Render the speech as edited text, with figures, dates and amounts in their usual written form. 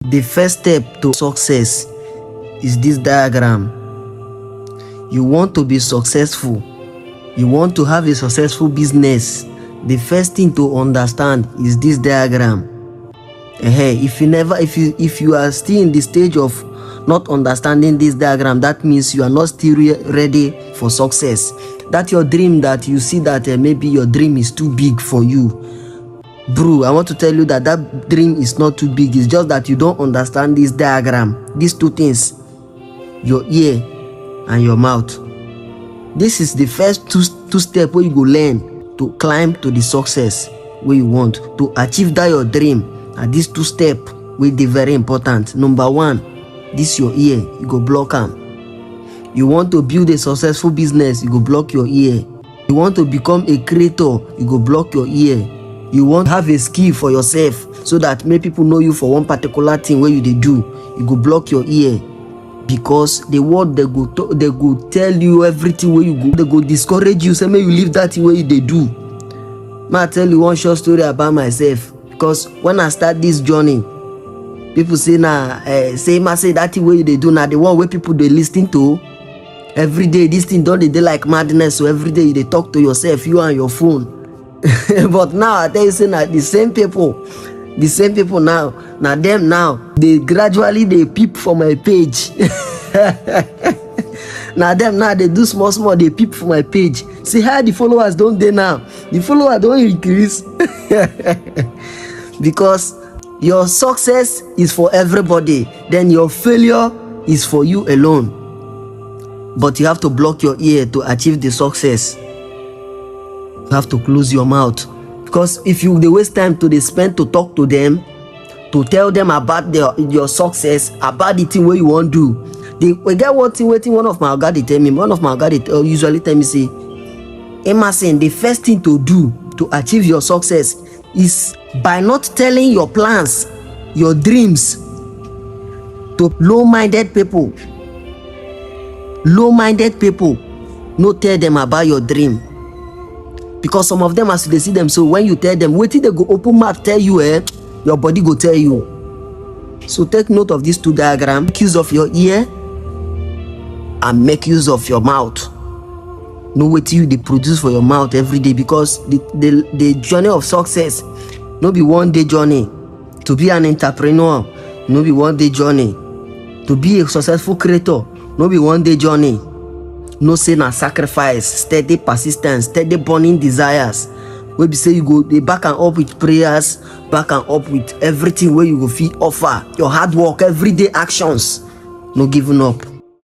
The first step to success is this diagram. You want to be successful. You want to have a successful business. The first thing to understand is this diagram. If you are still in the stage of not understanding this diagram, that means you are not still ready for success. That your dream that you see that maybe your dream is too big for you. Bro, I want to tell you that dream is not too big. It's just that you don't understand this diagram. These two things, your ear and your mouth. This is the first two steps where you go learn to climb to the success where you want to achieve that your dream. And these two steps will be very important. Number one, this your ear, you go block them. You want to build a successful business, you go block your ear. You want to become a creator, you go block your ear. You want to have a skill for yourself so that many people know you for one particular thing where you do, you go block your ear. Because the word they go tell you everything where you go, they go discourage you, say may you leave that way they do. May I tell you one short story about myself. Because when I start this journey, people say say that way they do now, the one where people they listen to every day. This thing don't they like madness, so every day they talk to yourself, you and your phone. But now I tell you, say now the same people now them now they gradually they peep for my page. Now them now they do small they peep for my page. See how the followers don't they now? The followers don't increase. Because your success is for everybody, then your failure is for you alone. But you have to block your ear to achieve the success. You have to close your mouth. Because if you they waste time to spend to talk to them, to tell them about your success, about the thing where you want to do. We get one thing waiting. One of my guys they tell me, usually tell me say, Emerson, the first thing to do to achieve your success is by not telling your plans, your dreams to low-minded people. Low-minded people, no tell them about your dream. Because some of them, as they see them, so when you tell them, wait till they go open mouth tell you, your body go tell you. So take note of these two diagrams. Make use of your ear and make use of your mouth. No wait till you produce for your mouth every day, because the journey of success no be one day journey. To be an entrepreneur, no be one day journey. To be a successful creator, no be one day journey. No say na sacrifice, steady persistence, steady burning desires. Where be say you go they back and up with prayers, back and up with everything where you go fit offer your hard work, everyday actions. No giving up.